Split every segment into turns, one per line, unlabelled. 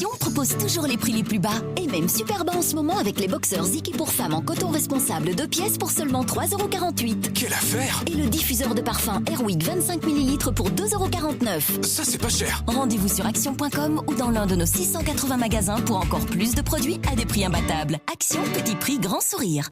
Action propose toujours les prix les plus bas et même super bas en ce moment avec les boxeurs Ziki pour femmes en coton responsable 2 pièces pour seulement 3,48 €.
Quelle affaire!
Et le diffuseur de parfum Airwick 25 ml pour 2,49 €.
Ça, c'est pas cher!
Rendez-vous sur action.com ou dans l'un de nos 680 magasins pour encore plus de produits à des prix imbattables. Action, petit prix, grand sourire.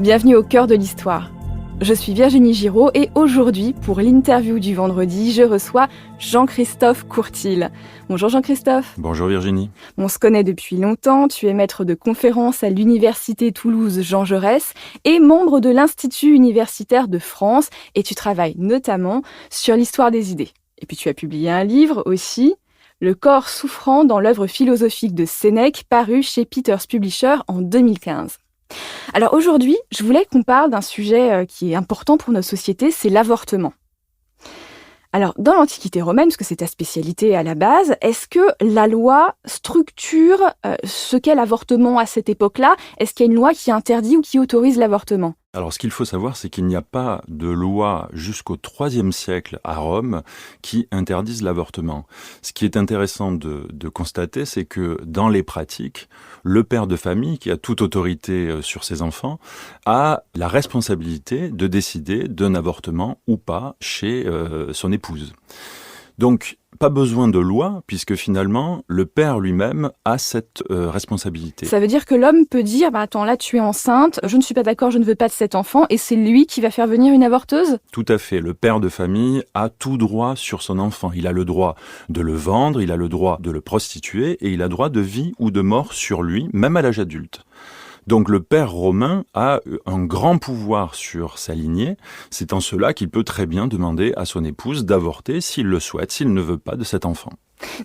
Bienvenue au cœur de l'histoire. Je suis Virginie Giraud et aujourd'hui, pour l'interview du vendredi, je reçois Jean-Christophe Courtil. Bonjour Jean-Christophe.
Bonjour Virginie.
On se connaît depuis longtemps, tu es maître de conférences à l'Université Toulouse Jean Jaurès et membre de l'Institut universitaire de France et tu travailles notamment sur l'histoire des idées. Et puis tu as publié un livre aussi, Le corps souffrant dans l'œuvre philosophique de Sénèque, paru chez Peters Publishers en 2015. Alors aujourd'hui, je voulais qu'on parle d'un sujet qui est important pour nos sociétés, c'est l'avortement. Alors, dans l'Antiquité romaine, parce que c'est ta spécialité à la base, est-ce que la loi structure ce qu'est l'avortement à cette époque-là ? Est-ce qu'il y a une loi qui interdit ou qui autorise l'avortement ?
Alors, ce qu'il faut savoir, c'est qu'il n'y a pas de loi jusqu'au IIIe siècle à Rome qui interdise l'avortement. Ce qui est intéressant de constater, c'est que dans les pratiques, le père de famille, qui a toute autorité sur ses enfants, a la responsabilité de décider d'un avortement ou pas chez son épouse. Donc, pas besoin de loi, puisque finalement, le père lui-même a cette responsabilité.
Ça veut dire que l'homme peut dire, attends, là tu es enceinte, je ne suis pas d'accord, je ne veux pas de cet enfant, et c'est lui qui va faire venir une avorteuse ?
Tout à fait. Le père de famille a tout droit sur son enfant. Il a le droit de le vendre, il a le droit de le prostituer, et il a droit de vie ou de mort sur lui, même à l'âge adulte. Donc le père romain a un grand pouvoir sur sa lignée. C'est en cela qu'il peut très bien demander à son épouse d'avorter s'il le souhaite, s'il ne veut pas de cet enfant.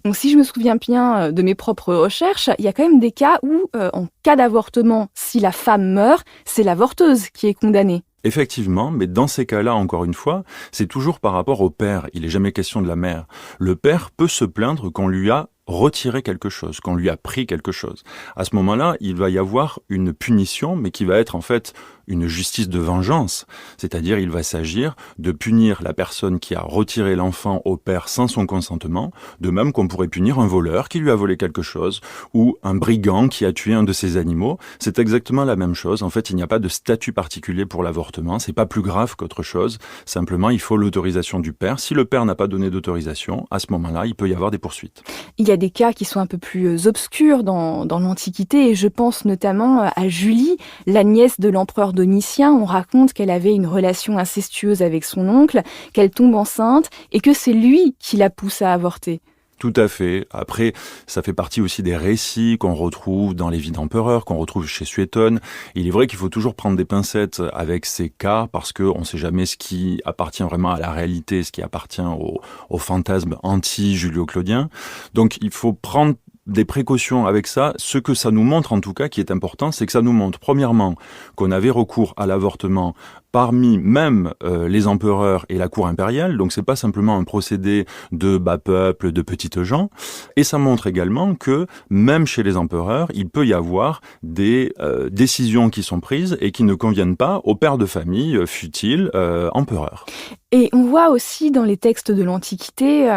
Donc si je me souviens bien de mes propres recherches, il y a quand même des cas où, en cas d'avortement, si la femme meurt, c'est l'avorteuse qui est condamnée.
Effectivement, mais dans ces cas-là, encore une fois, c'est toujours par rapport au père. Il n'est jamais question de la mère. Le père peut se plaindre qu'on lui a retiré quelque chose, qu'on lui a pris quelque chose. À ce moment-là, il va y avoir une punition, mais qui va être en fait une justice de vengeance. C'est-à-dire, il va s'agir de punir la personne qui a retiré l'enfant au père sans son consentement, de même qu'on pourrait punir un voleur qui lui a volé quelque chose, ou un brigand qui a tué un de ses animaux. C'est exactement la même chose. En fait, il n'y a pas de statut particulier pour l'avortement. C'est pas plus grave qu'autre chose. Simplement, il faut l'autorisation du père. Si le père n'a pas donné d'autorisation, à ce moment-là, il peut y avoir des poursuites.
Il y a des cas qui sont un peu plus obscurs dans l'Antiquité, et je pense notamment à Julie, la nièce de l'empereur Domitien. On raconte qu'elle avait une relation incestueuse avec son oncle, qu'elle tombe enceinte, et que c'est lui qui la pousse à avorter.
Tout à fait. Après, ça fait partie aussi des récits qu'on retrouve dans les Vies d'empereurs, qu'on retrouve chez Suétone. Il est vrai qu'il faut toujours prendre des pincettes avec ces cas parce qu'on ne sait jamais ce qui appartient vraiment à la réalité, ce qui appartient au fantasme anti-julio-claudien. Donc, il faut prendre des précautions avec ça. Ce que ça nous montre, en tout cas, qui est important, c'est que ça nous montre, premièrement, qu'on avait recours à l'avortement parmi même les empereurs et la cour impériale, donc c'est pas simplement un procédé de bas peuple, de petites gens, et ça montre également que même chez les empereurs, il peut y avoir des décisions qui sont prises et qui ne conviennent pas au père de famille, fût-il empereur.
Et on voit aussi dans les textes de l'Antiquité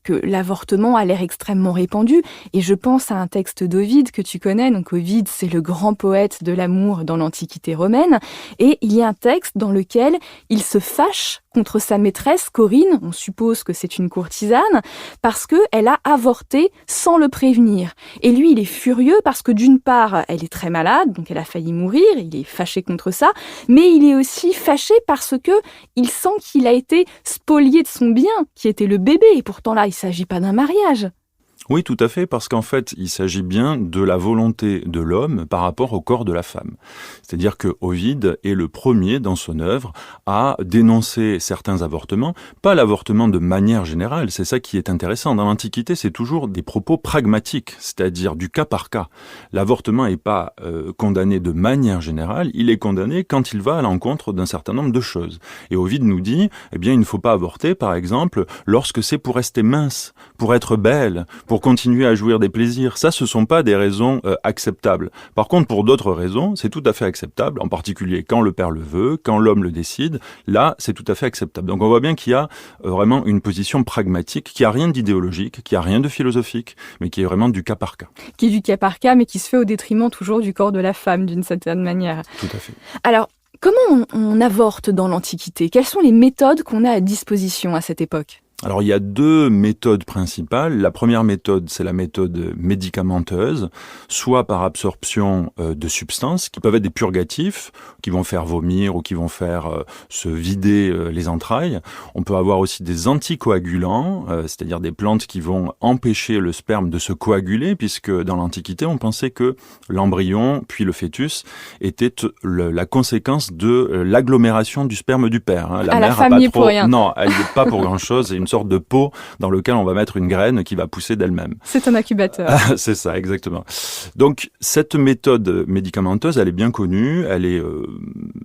que l'avortement a l'air extrêmement répandu, et je pense à un texte d'Ovide que tu connais. Donc Ovide, c'est le grand poète de l'amour dans l'Antiquité romaine, et il y a un texte dans lequel il se fâche contre sa maîtresse Corinne, on suppose que c'est une courtisane, parce qu'elle a avorté sans le prévenir. Et lui, il est furieux parce que d'une part, elle est très malade, donc elle a failli mourir, il est fâché contre ça, mais il est aussi fâché parce que il sent qu'il a été spolié de son bien, qui était le bébé, et pourtant là, il ne s'agit pas d'un mariage.
Oui, tout à fait, parce qu'en fait, il s'agit bien de la volonté de l'homme par rapport au corps de la femme. C'est-à-dire que Ovide est le premier dans son œuvre à dénoncer certains avortements, pas l'avortement de manière générale, c'est ça qui est intéressant. Dans l'Antiquité, c'est toujours des propos pragmatiques, c'est-à-dire du cas par cas. L'avortement n'est pas condamné de manière générale, il est condamné quand il va à l'encontre d'un certain nombre de choses. Et Ovide nous dit, eh bien, il ne faut pas avorter, par exemple, lorsque c'est pour rester mince, pour être belle, pour pour continuer à jouir des plaisirs. Ça, ce sont pas des raisons acceptables. Par contre, pour d'autres raisons, c'est tout à fait acceptable, en particulier quand le père le veut, quand l'homme le décide. Là, c'est tout à fait acceptable. Donc on voit bien qu'il y a vraiment une position pragmatique, qui a rien d'idéologique, qui a rien de philosophique, mais qui est vraiment du cas par cas.
Qui est du cas par cas, mais qui se fait au détriment toujours du corps de la femme, d'une certaine manière.
Tout à fait.
Alors, comment on avorte dans l'Antiquité ? Quelles sont les méthodes qu'on a à disposition à cette époque ?
Alors il y a deux méthodes principales. La première méthode, c'est la méthode médicamenteuse, soit par absorption de substances qui peuvent être des purgatifs, qui vont faire vomir ou qui vont faire se vider les entrailles. On peut avoir aussi des anticoagulants, c'est-à-dire des plantes qui vont empêcher le sperme de se coaguler, puisque dans l'Antiquité, on pensait que l'embryon, puis le fœtus, était la conséquence de l'agglomération du sperme du père. La mère
femme n'y est pour rien.
Non, elle n'y est pas pour grand-chose. C'est une sorte de pot dans lequel on va mettre une graine qui va pousser d'elle-même.
C'est un incubateur.
C'est ça, exactement. Donc, cette méthode médicamenteuse, elle est bien connue, elle est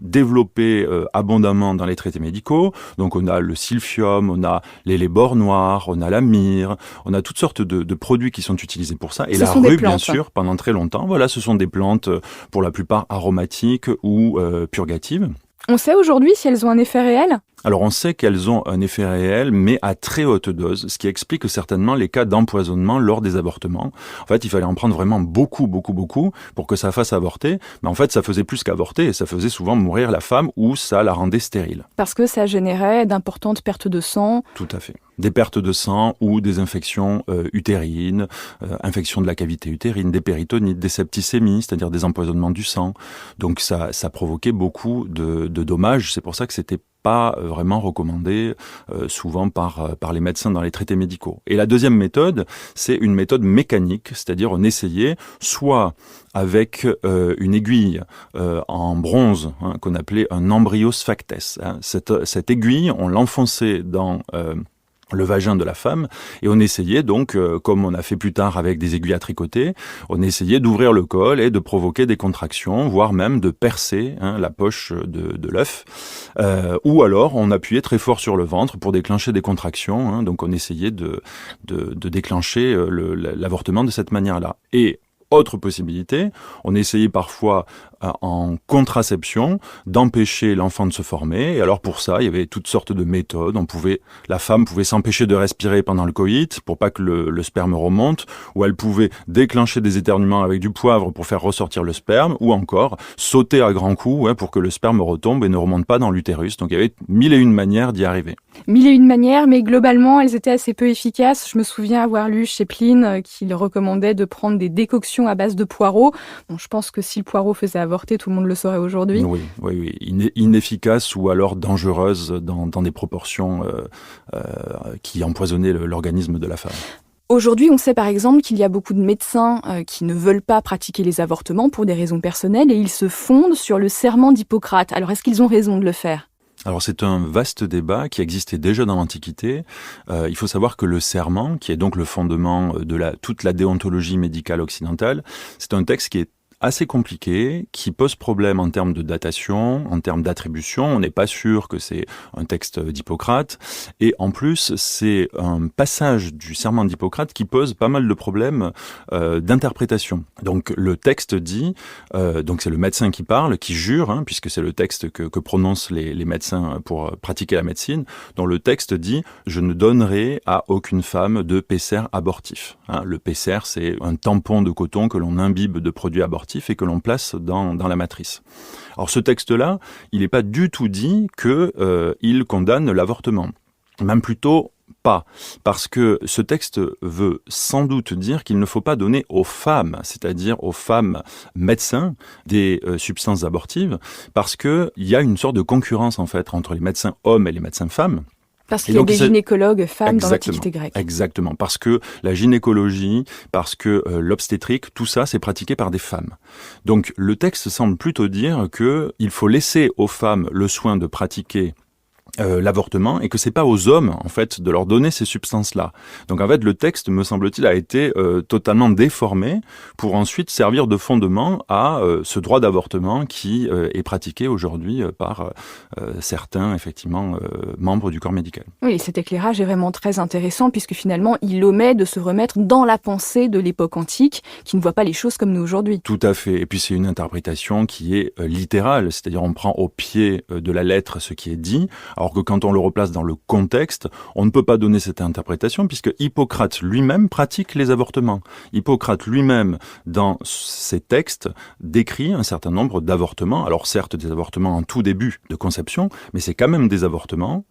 développée abondamment dans les traités médicaux. Donc, on a le silphium, on a l'hellebore noir, on a la myrrhe, on a toutes sortes de produits qui sont utilisés pour ça. Et la rue, bien sûr, pendant très longtemps. Voilà, ce sont des plantes, pour la plupart aromatiques ou purgatives.
On sait aujourd'hui si elles ont un effet réel ?
Alors on sait qu'elles ont un effet réel, mais à très haute dose, ce qui explique certainement les cas d'empoisonnement lors des avortements. En fait, il fallait en prendre vraiment beaucoup pour que ça fasse avorter. Mais en fait, ça faisait plus qu'avorter, et ça faisait souvent mourir la femme ou ça la rendait stérile.
Parce que ça générait d'importantes pertes de sang.
Tout à fait. Des pertes de sang ou des infections utérines, infections de la cavité utérine, des péritonites, des septicémies, c'est-à-dire des empoisonnements du sang. Donc ça provoquait beaucoup de dommages. C'est pour ça que c'était pas vraiment recommandé souvent par les médecins dans les traités médicaux. Et la deuxième méthode, c'est une méthode mécanique, c'est-à-dire on essayait soit avec une aiguille en bronze qu'on appelait un embryo sphanctes. Cette aiguille, on l'enfonçait dans le vagin de la femme, et on essayait donc, comme on a fait plus tard avec des aiguilles à tricoter, on essayait d'ouvrir le col et de provoquer des contractions, voire même de percer la poche de l'œuf, ou alors on appuyait très fort sur le ventre pour déclencher des contractions, donc on essayait de déclencher l'avortement de cette manière-là. Et autre possibilité, on essayait parfois en contraception d'empêcher l'enfant de se former. Et alors pour ça, il y avait toutes sortes de méthodes. La femme pouvait s'empêcher de respirer pendant le coït pour pas que le sperme remonte, ou elle pouvait déclencher des éternuements avec du poivre pour faire ressortir le sperme, ou encore sauter à grands coups pour que le sperme retombe et ne remonte pas dans l'utérus. Donc il y avait 1001 manières d'y arriver.
1001 manières, mais globalement, elles étaient assez peu efficaces. Je me souviens avoir lu chez Pline qu'il recommandait de prendre des décoctions à base de poireaux. Bon, je pense que si le poireau faisait avorter, tout le monde le saurait aujourd'hui.
Oui. Inefficace ou alors dangereuse dans des proportions qui empoisonnaient l'organisme de la femme.
Aujourd'hui, on sait par exemple qu'il y a beaucoup de médecins qui ne veulent pas pratiquer les avortements pour des raisons personnelles et ils se fondent sur le serment d'Hippocrate. Alors, est-ce qu'ils ont raison de le faire ?
Alors c'est un vaste débat qui existait déjà dans l'Antiquité. Il faut savoir que le serment, qui est donc le fondement de toute la déontologie médicale occidentale, c'est un texte qui est assez compliqué, qui pose problème en termes de datation, en termes d'attribution. On n'est pas sûr que c'est un texte d'Hippocrate. Et en plus, c'est un passage du serment d'Hippocrate qui pose pas mal de problèmes d'interprétation. Donc le texte dit, donc c'est le médecin qui parle, qui jure, puisque c'est le texte que prononcent les médecins pour pratiquer la médecine. Donc le texte dit « Je ne donnerai à aucune femme de pécère abortif ». Le pécère, c'est un tampon de coton que l'on imbibe de produits abortifs et que l'on place dans la matrice. Alors ce texte-là, il n'est pas du tout dit qu'il condamne l'avortement. Même plutôt pas, parce que ce texte veut sans doute dire qu'il ne faut pas donner aux femmes, c'est-à-dire aux femmes médecins, des substances abortives, parce qu'il y a une sorte de concurrence en fait entre les médecins hommes et les médecins femmes.
Parce qu'il y a des gynécologues femmes dans l'Antiquité grecque.
Exactement, parce que la gynécologie, parce que l'obstétrique, tout ça, c'est pratiqué par des femmes. Donc le texte semble plutôt dire qu'il faut laisser aux femmes le soin de pratiquer l'avortement et que c'est pas aux hommes en fait de leur donner ces substances-là. Donc en fait le texte, me semble-t-il, a été totalement déformé pour ensuite servir de fondement à ce droit d'avortement qui est pratiqué aujourd'hui par certains effectivement membres du corps médical.
Oui, cet éclairage est vraiment très intéressant puisque finalement il omet de se remettre dans la pensée de l'époque antique qui ne voit pas les choses comme nous aujourd'hui.
Tout à fait. Et puis c'est une interprétation qui est littérale, c'est-à-dire on prend au pied de la lettre ce qui est dit. Alors que quand on le replace dans le contexte, on ne peut pas donner cette interprétation puisque Hippocrate lui-même pratique les avortements. Hippocrate lui-même, dans ses textes, décrit un certain nombre d'avortements. Alors certes, des avortements en tout début de conception, mais c'est quand même des avortements.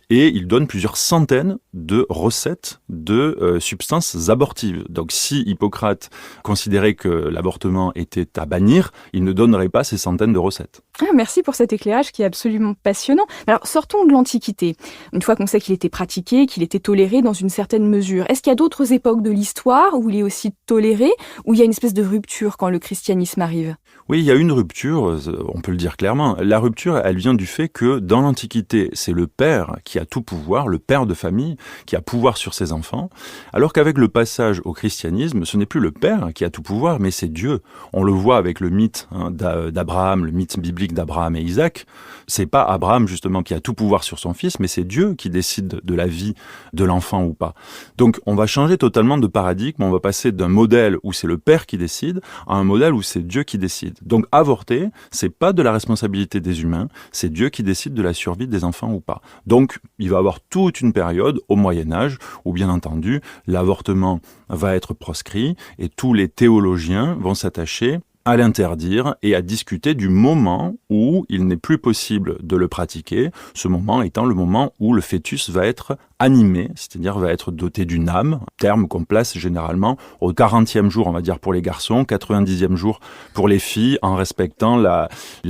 Et il donne plusieurs centaines de recettes de substances abortives. Donc si Hippocrate considérait que l'avortement était à bannir, il ne donnerait pas ces centaines de recettes.
Merci pour cet éclairage qui est absolument passionnant. Alors, sortons de l'Antiquité. Une fois qu'on sait qu'il était pratiqué, qu'il était toléré dans une certaine mesure, est-ce qu'il y a d'autres époques de l'histoire où il est aussi toléré, où il y a une espèce de rupture quand le christianisme arrive ?
Oui, il y a une rupture, on peut le dire clairement. La rupture, elle vient du fait que dans l'Antiquité, c'est le père qui a tout pouvoir, le père de famille, qui a pouvoir sur ses enfants, alors qu'avec le passage au christianisme, ce n'est plus le père qui a tout pouvoir, mais c'est Dieu. On le voit avec le mythe d'Abraham, le mythe biblique d'Abraham et Isaac. C'est pas Abraham justement qui a tout pouvoir sur son fils, mais c'est Dieu qui décide de la vie de l'enfant ou pas. Donc on va changer totalement de paradigme, on va passer d'un modèle où c'est le père qui décide à un modèle où c'est Dieu qui décide. Donc avorter, c'est pas de la responsabilité des humains, c'est Dieu qui décide de la survie des enfants ou pas. Donc il va y avoir toute une période au Moyen-Âge où bien entendu l'avortement va être proscrit et tous les théologiens vont s'attacher à l'interdire et à discuter du moment où il n'est plus possible de le pratiquer, ce moment étant le moment où le fœtus va être animé, c'est-à-dire va être doté d'une âme, terme qu'on place généralement au 40e jour, on va dire pour les garçons, 90e jour pour les filles, en respectant la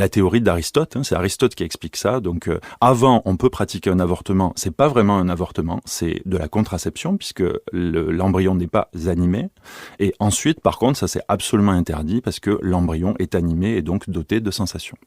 théorie d'Aristote. C'est Aristote qui explique ça. Donc avant, on peut pratiquer un avortement, c'est pas vraiment un avortement, c'est de la contraception puisque l'embryon n'est pas animé. Et ensuite, par contre, ça c'est absolument interdit parce que l'embryon est animé et donc doté de sensations.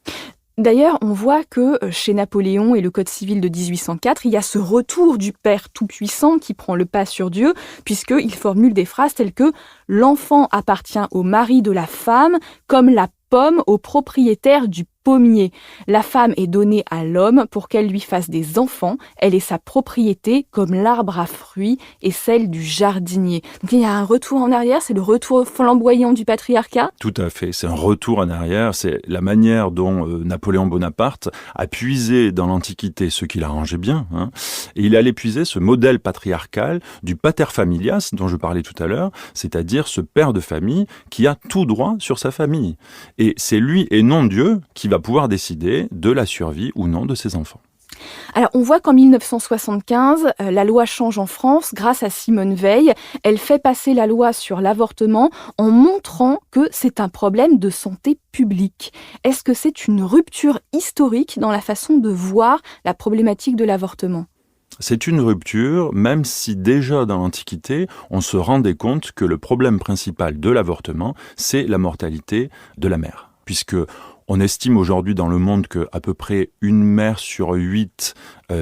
D'ailleurs, on voit que chez Napoléon et le Code civil de 1804, il y a ce retour du Père tout-puissant qui prend le pas sur Dieu, puisqu'il formule des phrases telles que « L'enfant appartient au mari de la femme, comme la pomme au propriétaire du pommier. La femme est donnée à l'homme pour qu'elle lui fasse des enfants. Elle est sa propriété comme l'arbre à fruits et celle du jardinier. » Donc il y a un retour en arrière, c'est le retour flamboyant du patriarcat.
Tout à fait, c'est un retour en arrière, c'est la manière dont Napoléon Bonaparte a puisé dans l'Antiquité ce qu'il arrangeait bien. Et il allait puiser ce modèle patriarcal du pater familias dont je parlais tout à l'heure, c'est-à-dire ce père de famille qui a tout droit sur sa famille. Et c'est lui et non Dieu qui va pouvoir décider de la survie ou non de ses enfants.
Alors, on voit qu'en 1975, la loi change en France grâce à Simone Veil. Elle fait passer la loi sur l'avortement en montrant que c'est un problème de santé publique. Est-ce que c'est une rupture historique dans la façon de voir la problématique de l'avortement ?
C'est une rupture, même si déjà dans l'Antiquité, on se rendait compte que le problème principal de l'avortement, c'est la mortalité de la mère. Puisque on estime aujourd'hui dans le monde qu'à peu près une mère sur 8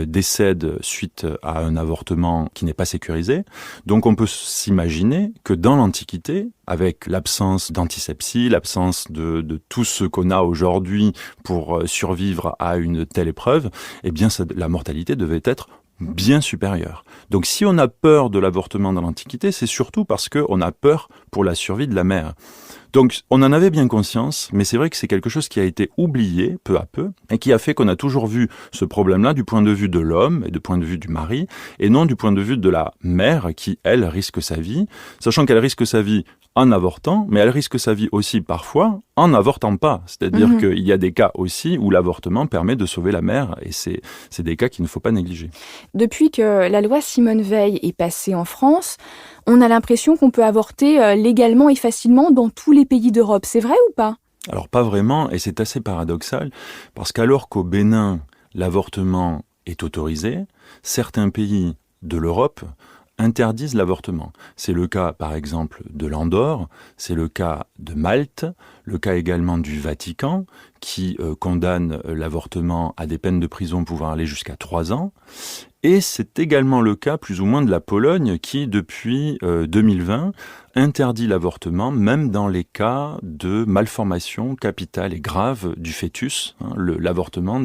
décède suite à un avortement qui n'est pas sécurisé. Donc on peut s'imaginer que dans l'Antiquité, avec l'absence d'antisepsie, l'absence de tout ce qu'on a aujourd'hui pour survivre à une telle épreuve, eh bien la mortalité devait être bien supérieure. Donc si on a peur de l'avortement dans l'Antiquité, c'est surtout parce qu'on a peur pour la survie de la mère. Donc on en avait bien conscience, mais c'est vrai que c'est quelque chose qui a été oublié peu à peu et qui a fait qu'on a toujours vu ce problème-là du point de vue de l'homme et du point de vue du mari et non du point de vue de la mère qui, elle, risque sa vie, sachant qu'elle risque sa vie en avortant, mais elle risque sa vie aussi parfois en n'avortant pas. C'est-à-dire qu'il y a des cas aussi où l'avortement permet de sauver la mère et c'est des cas qu'il ne faut pas négliger.
Depuis que la loi Simone Veil est passée en France, on a l'impression qu'on peut avorter légalement et facilement dans tous les pays d'Europe. C'est vrai ou pas ?
Alors pas vraiment, et c'est assez paradoxal, parce qu'alors qu'au Bénin, l'avortement est autorisé, certains pays de l'Europe interdisent l'avortement. C'est le cas, par exemple, de l'Andorre, c'est le cas de Malte, le cas également du Vatican, qui condamne l'avortement à des peines de prison pouvant aller jusqu'à 3 ans. Et c'est également le cas, plus ou moins, de la Pologne, qui, depuis 2020, interdit l'avortement, même dans les cas de malformation capitale et grave du fœtus. L'avortement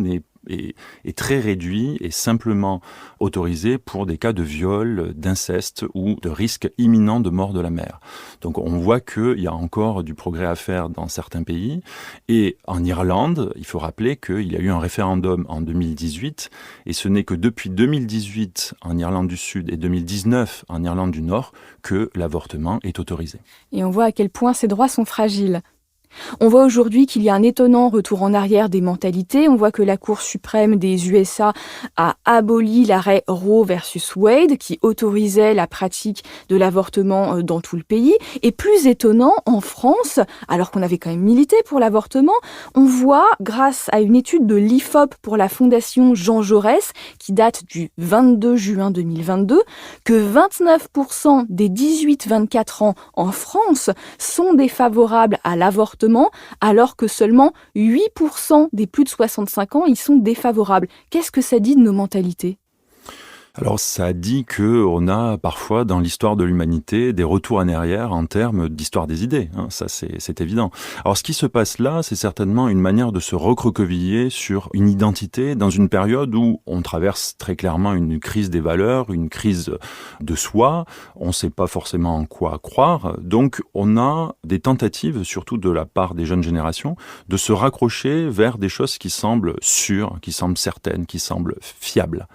est très réduit et simplement autorisé pour des cas de viol, d'inceste ou de risque imminent de mort de la mère. Donc on voit qu'il y a encore du progrès à faire dans certains pays. Et en Irlande, il faut rappeler qu'il y a eu un référendum en 2018 et ce n'est que depuis 2018 en Irlande du Sud et 2019 en Irlande du Nord que l'avortement est autorisé.
Et on voit à quel point ces droits sont fragiles. On voit aujourd'hui qu'il y a un étonnant retour en arrière des mentalités. On voit que la Cour suprême des USA a aboli l'arrêt Roe versus Wade qui autorisait la pratique de l'avortement dans tout le pays. Et plus étonnant, en France, alors qu'on avait quand même milité pour l'avortement, on voit, grâce à une étude de l'IFOP pour la Fondation Jean Jaurès, qui date du 22 juin 2022, que 29% des 18-24 ans en France sont défavorables à l'avortement, alors que seulement 8% des plus de 65 ans y sont défavorables. Qu'est-ce que ça dit de nos mentalités ?
Alors ça dit qu'on a parfois dans l'histoire de l'humanité des retours en arrière en termes d'histoire des idées, ça c'est évident. Alors ce qui se passe là, c'est certainement une manière de se recroqueviller sur une identité dans une période où on traverse très clairement une crise des valeurs, une crise de soi, on ne sait pas forcément en quoi croire, donc on a des tentatives, surtout de la part des jeunes générations, de se raccrocher vers des choses qui semblent sûres, qui semblent certaines, qui semblent fiables.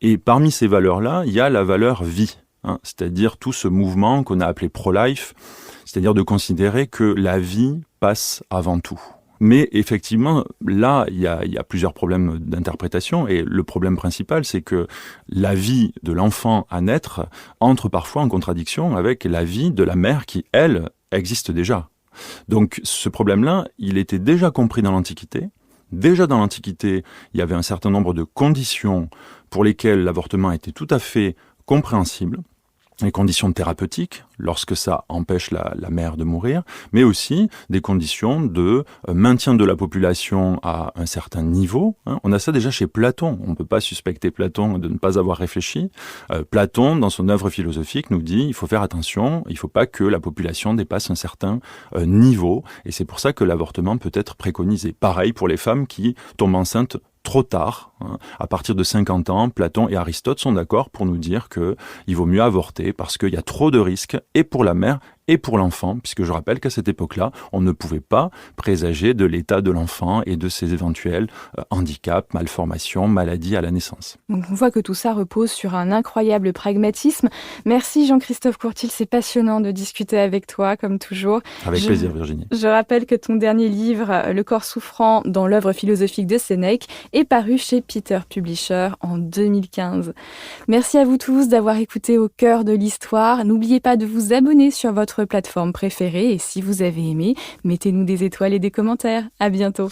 Et parmi ces valeurs-là, il y a la valeur vie, c'est-à-dire tout ce mouvement qu'on a appelé pro-life, c'est-à-dire de considérer que la vie passe avant tout. Mais effectivement, là, il y a plusieurs problèmes d'interprétation et le problème principal, c'est que la vie de l'enfant à naître entre parfois en contradiction avec la vie de la mère qui, elle, existe déjà. Donc ce problème-là, il était déjà compris dans l'Antiquité. Déjà dans l'Antiquité, il y avait un certain nombre de conditions pour lesquelles l'avortement était tout à fait compréhensible. Les conditions thérapeutiques, lorsque ça empêche la mère de mourir, mais aussi des conditions de maintien de la population à un certain niveau. On a ça déjà chez Platon. On ne peut pas suspecter Platon de ne pas avoir réfléchi. Platon, dans son œuvre philosophique, nous dit il faut faire attention, il ne faut pas que la population dépasse un certain niveau. Et c'est pour ça que l'avortement peut être préconisé. Pareil pour les femmes qui tombent enceintes trop tard. À partir de 50 ans, Platon et Aristote sont d'accord pour nous dire qu'il vaut mieux avorter parce qu'il y a trop de risques et pour la mère et pour l'enfant, puisque je rappelle qu'à cette époque-là, on ne pouvait pas présager de l'état de l'enfant et de ses éventuels handicaps, malformations, maladies à la naissance.
Donc on voit que tout ça repose sur un incroyable pragmatisme. Merci Jean-Christophe Courtil, c'est passionnant de discuter avec toi, comme toujours.
Avec plaisir Virginie.
Je rappelle que ton dernier livre, Le corps souffrant dans l'œuvre philosophique de Sénèque, est paru chez Peter Publisher en 2015. Merci à vous tous d'avoir écouté Au cœur de l'histoire. N'oubliez pas de vous abonner sur votre plateforme préférée et si vous avez aimé, mettez-nous des étoiles et des commentaires. À bientôt.